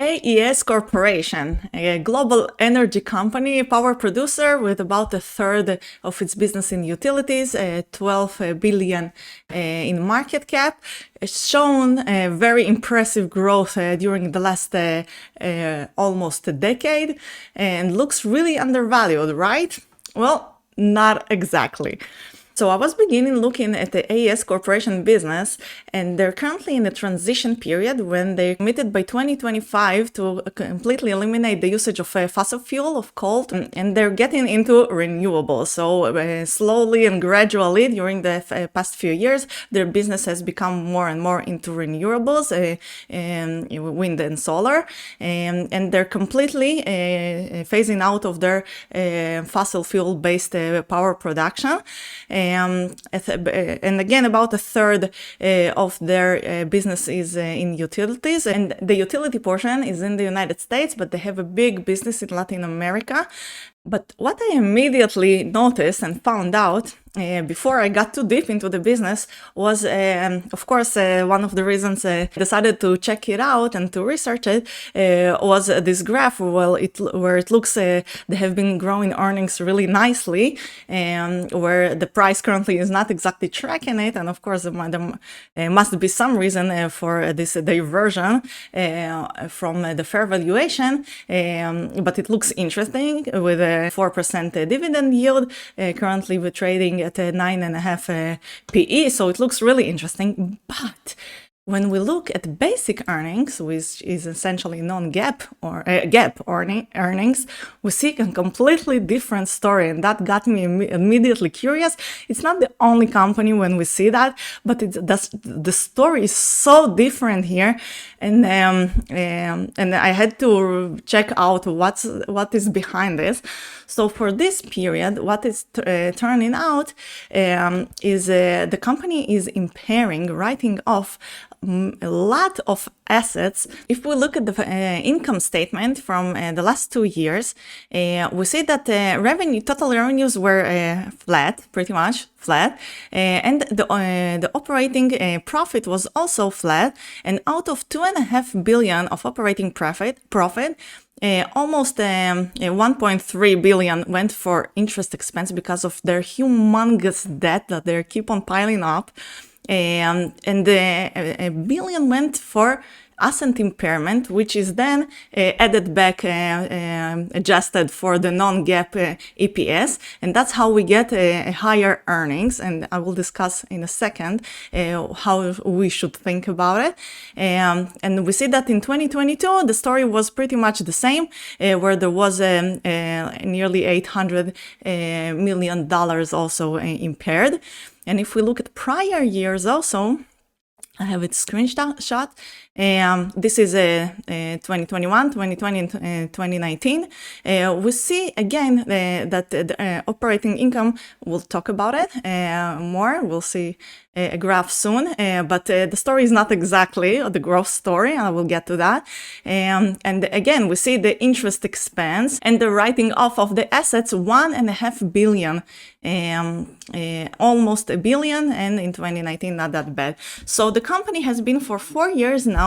AES Corporation, a global energy company, power producer with about a third of its business in utilities, 12 billion in market cap, has shown very impressive growth during the last almost a decade and looks really undervalued, right? Well, not exactly. So I was beginning looking at the AES Corporation business, and they're currently in a transition period when they committed by 2025 to completely eliminate the usage of fossil fuel, of coal, and they're getting into renewables. So slowly and gradually during the past few years, their business has become more and more into renewables, wind and solar, and they're completely phasing out of their fossil fuel-based power production. And again, about a third of their business is in utilities, and the utility portion is in the United States, but they have a big business in Latin America. But what I immediately noticed and found out before I got too deep into the business was, of course, one of the reasons I decided to check it out and to research it was this graph. Well, where it looks they have been growing earnings really nicely, where the price currently is not exactly tracking it. And of course, there must be some reason for this diversion from the fair valuation. But it looks interesting with a 4% dividend yield. Currently, we're trading at a 9.5 PE, so it looks really interesting. But when we look at basic earnings, which is essentially non-GAAP or GAAP earnings, we see a completely different story, and that got me immediately curious. It's not the only company when we see that, but the story is so different here, and I had to check out what is behind this. So for this period, what is turning out is the company is impairing, writing off a lot of assets. If we look at the income statement from the last 2 years, we see that total revenues were flat, pretty much flat, and the operating profit was also flat. And out of 2.5 billion of operating profit, almost 1.3 billion went for interest expense because of their humongous debt that they keep on piling up. And a billion went for asset impairment, which is then added back, adjusted for the non-GAAP EPS, and that's how we get higher earnings. And I will discuss in a second how we should think about it. And we see that in 2022, the story was pretty much the same, where there was nearly $800 million also impaired. And if we look at prior years also, I have it screenshot. This is 2021, 2020, and 2019. We see again that the operating income, we'll talk about it more. We'll see a graph soon, but the story is not exactly the growth story. I will get to that. And again, we see the interest expense and the writing off of the assets, 1.5 billion, almost a billion, and in 2019, not that bad. So the company has been for 4 years now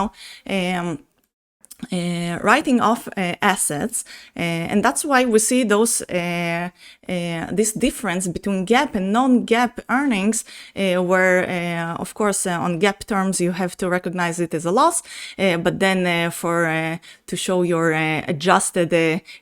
writing off assets, and that's why we see those this difference between GAAP and non-GAAP earnings, where of course on GAAP terms you have to recognize it as a loss, but then to show your adjusted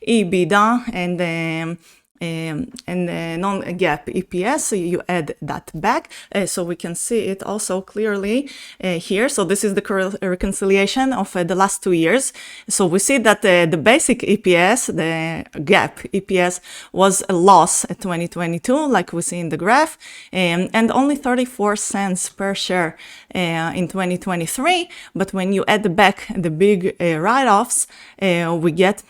EBITDA and non-GAAP EPS, so you add that back, so we can see it also clearly here. So this is the reconciliation of the last 2 years. So we see that the basic EPS, the GAAP EPS, was a loss at 2022, like we see in the graph, and only 34 cents per share in 2023. But when you add back the big write-offs, we get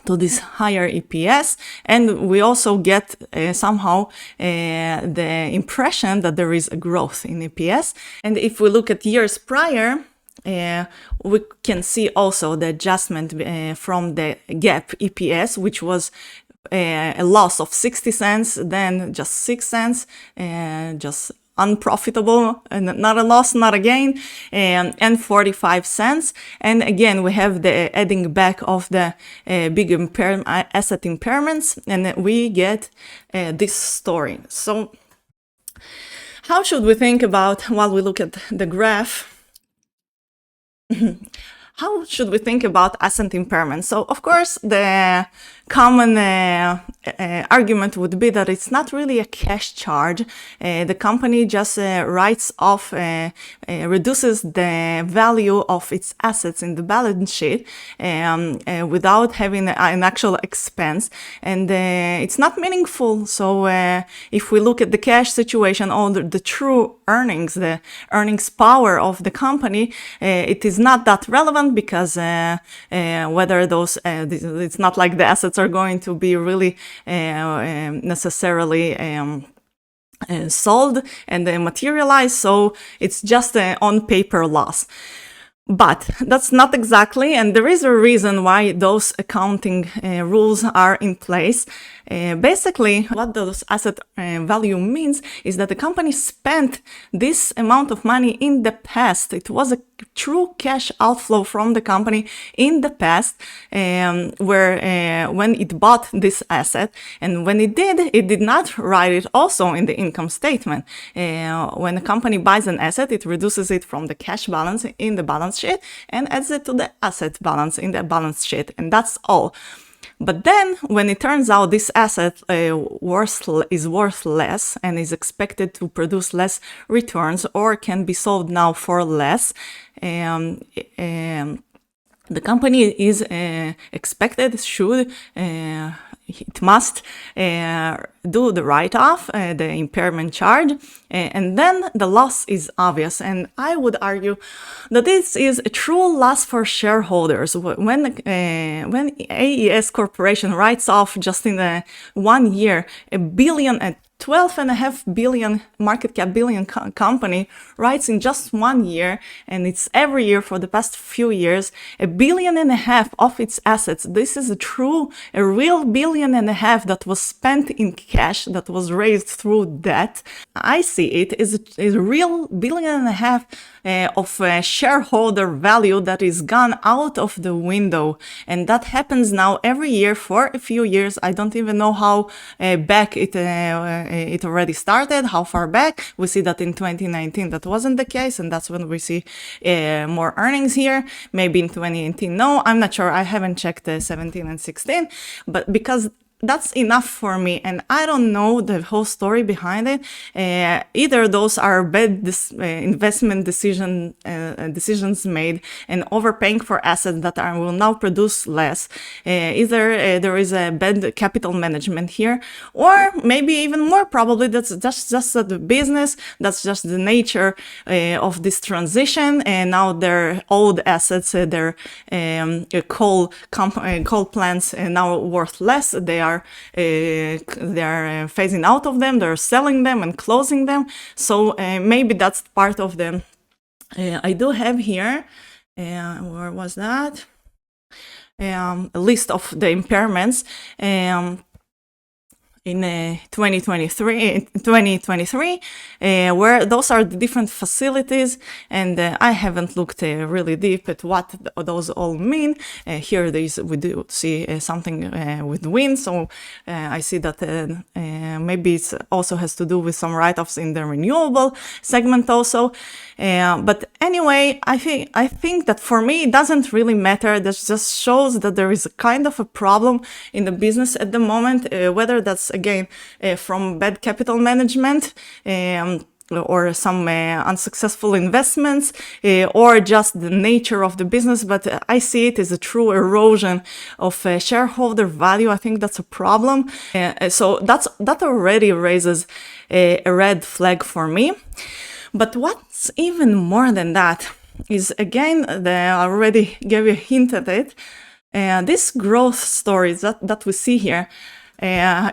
to this higher EPS, and we also get somehow the impression that there is a growth in EPS. And if we look at years prior, we can see also the adjustment from the GAAP EPS, which was a loss of 60 cents, then just 6 cents, just unprofitable, and not a loss, not a gain, and 45 cents. And again, we have the adding back of the big asset impairments, and we get this story. So how should we think about, while we look at the graph, how should we think about asset impairment? So, of course, the common argument would be that it's not really a cash charge. The company just writes off, reduces the value of its assets in the balance sheet without having an actual expense. And it's not meaningful. So if we look at the cash situation or the true earnings, the earnings power of the company, it is not that relevant, because whether those, it's not like the assets are going to be really necessarily sold and materialized, so it's just an on-paper loss. But that's not exactly, and there is a reason why those accounting rules are in place. Basically, what those asset value means is that the company spent this amount of money in the past. It was a true cash outflow from the company in the past, where when it bought this asset, and when it did not write it also in the income statement. When a company buys an asset, it reduces it from the cash balance in the balance sheet and adds it to the asset balance in the balance sheet, and that's all. But then, when it turns out this asset is worth less and is expected to produce less returns, or can be sold now for less, the company is expected, it must do the write-off, the impairment charge, and then the loss is obvious. And I would argue that this is a true loss for shareholders. When AES Corporation writes off just in 1 year $1 billion, a 12.5 billion market cap company writes in just 1 year, and it's every year for the past few years, $1.5 billion of its assets. This is a real $1.5 billion that was spent in cash, that was raised through debt. I see it as a real $1.5 billion of shareholder value that is gone out of the window. And that happens now every year for a few years. I don't even know how back it already started, how far back. We see that in 2019 that wasn't the case, and that's when we see more earnings here. Maybe in 2018, no, I'm not sure. I haven't checked 17 and 16, but because that's enough for me, and I don't know the whole story behind it. Either those are bad investment decisions made and overpaying for assets that will now produce less. Either there is a bad capital management here, or maybe even more probably that's just the business, that's just the nature of this transition, and now their old assets, their coal plants are now worth less. They are phasing out of them, they're selling them and closing them. So maybe that's part of them. I do have here, where was that? A list of the impairments. In 2023, where those are the different facilities, and I haven't looked really deep at what those all mean. Here we do see something with wind, so I see that maybe it also has to do with some write-offs in the renewable segment also. But anyway, I think that for me it doesn't really matter. This just shows that there is a kind of a problem in the business at the moment, whether that's again from bad capital management, or some unsuccessful investments, or just the nature of the business. But I see it as a true erosion of shareholder value. I think that's a problem. So that already raises a red flag for me. But what's even more than that is, again, I already gave you a hint at it. This growth story that we see here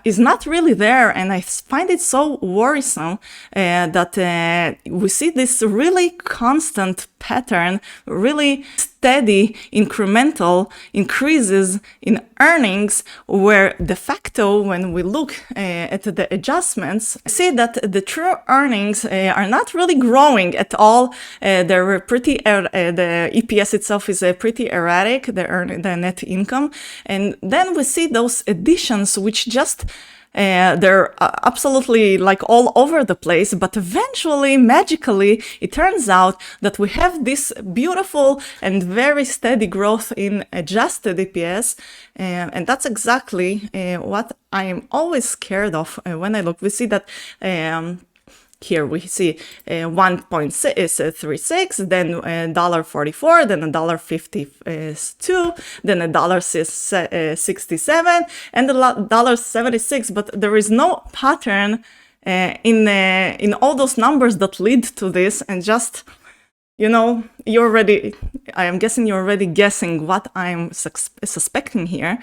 is not really there, and I find it so worrisome that we see this really constant pattern, really steady incremental increases in earnings, where de facto, when we look at the adjustments, see that the true earnings are not really growing at all. They're pretty, the EPS itself is pretty erratic, the net income. And then we see those additions, which just they're absolutely like all over the place, but eventually, magically, it turns out that we have this beautiful and very steady growth in adjusted EPS, and that's exactly what I am always scared of when I look. We see that here we see 1.36, then $1.44, then $1.52, then $1.67, and $1.76. But there is no pattern in all those numbers that lead to this, and just, you know, I am guessing you're already guessing what I'm suspecting here.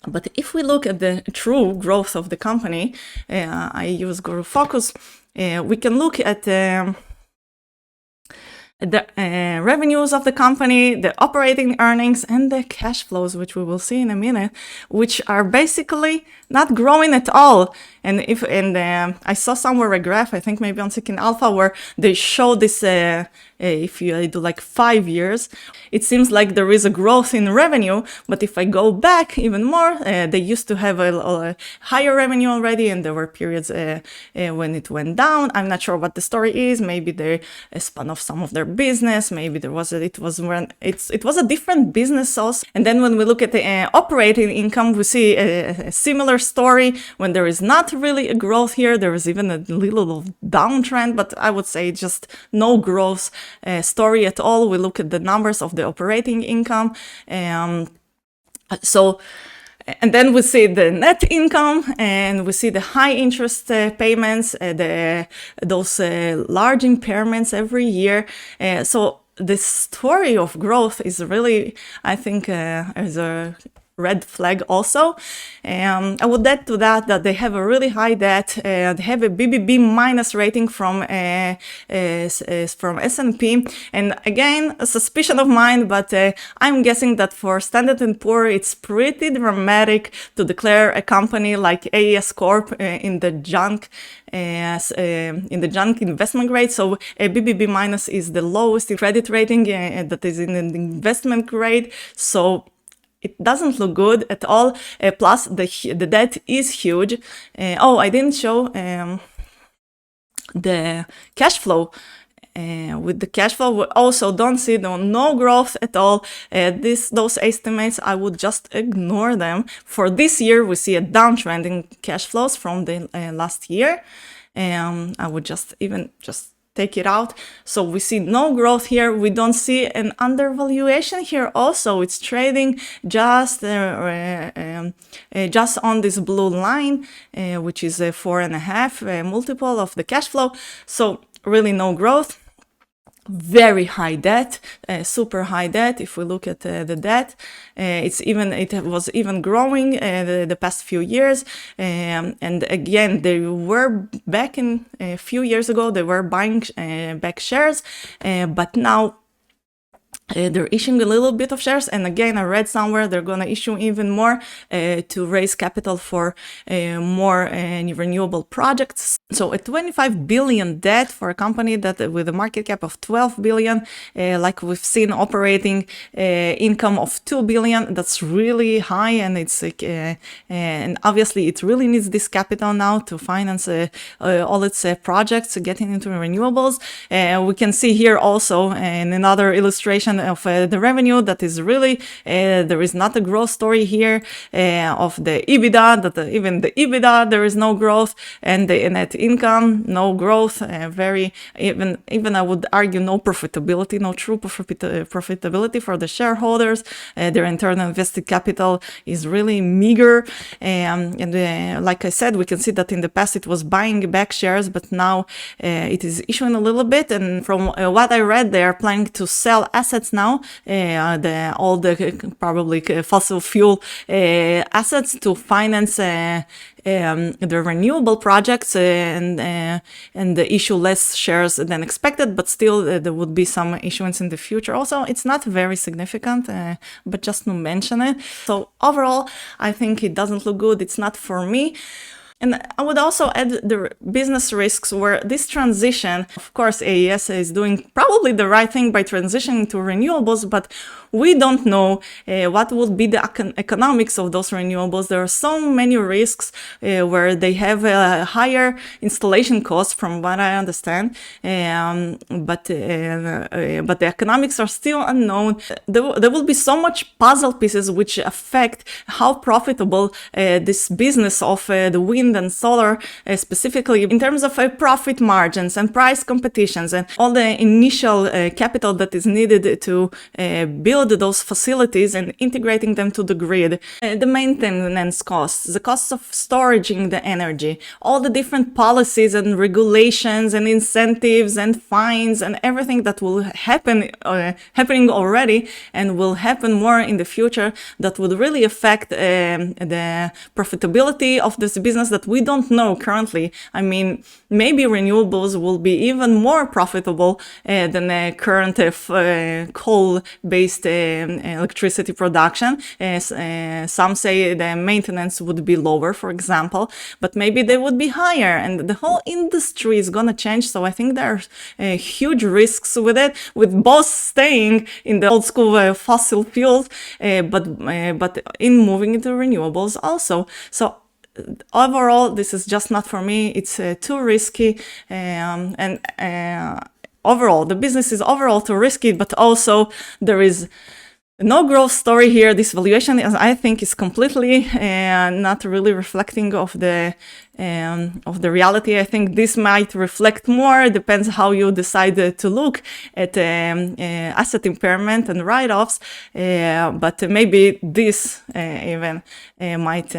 But if we look at the true growth of the company, I use Guru Focus, we can look at the revenues of the company, the operating earnings, and the cash flows, which we will see in a minute, which are basically not growing at all. And I saw somewhere a graph, I think maybe on Seeking Alpha, where they show this, if you do like 5 years, it seems like there is a growth in revenue. But if I go back even more, they used to have a higher revenue already, and there were periods when it went down. I'm not sure what the story is. Maybe they spun off some of their business. Maybe it was a different business also. And then when we look at the operating income, we see a similar story. When there is not really a growth here, there is even a little downtrend, but I would say just no growth story at all. We look at the numbers of the operating income. And then we see the net income, and we see the high interest payments, those large impairments every year. So the story of growth is really, I think, is a red flag also. I would add to that they have a really high debt. They have a BBB minus rating from S&P. And again, a suspicion of mine, but I'm guessing that for Standard & Poor, it's pretty dramatic to declare a company like AES Corp in the junk investment grade. So a BBB minus is the lowest credit rating that is in an investment grade. So it doesn't look good at all. Plus, the debt is huge. I didn't show the cash flow. With the cash flow, we also don't see no growth at all. Those estimates, I would just ignore them. For this year, we see a downtrend in cash flows from the last year. I would just take it out. So we see no growth here. We don't see an undervaluation here also. It's trading just on this blue line, which is a 4.5 multiple of the cash flow. So really no growth. Very high debt, super high debt. If we look at the debt, it was even growing the past few years. And again, they were back in a few years ago, they were buying back shares, but now they're issuing a little bit of shares. And again, I read somewhere they're going to issue even more to raise capital for more renewable projects. So a 25 billion debt for a company that with a market cap of 12 billion, like we've seen operating income of 2 billion, that's really high. And it's and obviously it really needs this capital now to finance all its projects getting into renewables. We can see here also in another illustration of the revenue that is really, there is not a growth story here of the EBITDA, that even the EBITDA, there is no growth, and the net income, no growth, even I would argue no profitability, no true profitability for the shareholders. Their internal invested capital is really meager. And like I said, we can see that in the past it was buying back shares, but now it is issuing a little bit. And from what I read, they are planning to sell assets assets now, all the probably fossil fuel assets to finance the renewable projects and issue less shares than expected, but still there would be some issuance in the future. Also, it's not very significant, but just to mention it. So overall, I think it doesn't look good. It's not for me. And I would also add the business risks where this transition, of course, AES is doing probably the right thing by transitioning to renewables, but we don't know what will be the economics of those renewables. There are so many risks where they have a higher installation cost, from what I understand, but the economics are still unknown. There will be so much puzzle pieces which affect how profitable this business of the wind and solar, specifically in terms of profit margins and price competitions and all the initial capital that is needed to build those facilities and integrating them to the grid, the maintenance costs, the costs of storing the energy, all the different policies and regulations and incentives and fines and everything that will happening already and will happen more in the future that would really affect the profitability of this business that we don't know currently. I mean, maybe renewables will be even more profitable than current coal-based electricity production. Some say the maintenance would be lower, for example, but maybe they would be higher, and the whole industry is going to change. So I think there are huge risks with it, with both staying in the old school fossil fuels, but in moving into renewables also. So overall, this is just not for me. It's too risky, and overall, the business is overall too risky, but also there is no growth story here. This valuation, I think, is completely not really reflecting of the reality. I think this might reflect more. Depends how you decide to look at asset impairment and write-offs. But maybe this even might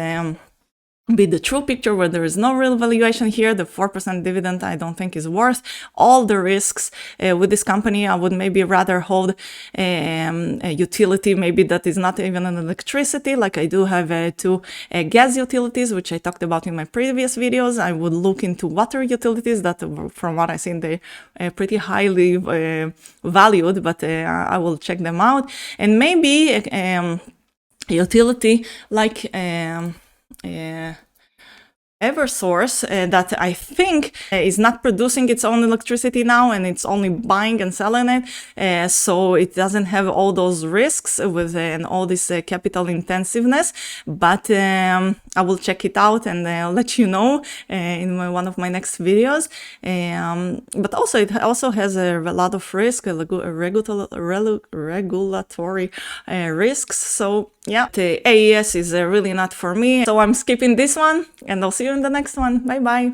be the true picture where there is no real valuation here. The 4% dividend I don't think is worth all the risks. With this company, I would maybe rather hold a utility, maybe that is not even an electricity, like I do have two gas utilities, which I talked about in my previous videos. I would look into water utilities that, from what I've seen, they are pretty highly valued, but I will check them out. And maybe a utility like Eversource that I think is not producing its own electricity now, and it's only buying and selling it, so it doesn't have all those risks with and all this capital intensiveness. But I will check it out and I'll let you know in one of my next videos. But also it also has a lot of risk, regulatory risks. So yeah, the AES is really not for me. So I'm skipping this one, and I'll see you in the next one. Bye bye.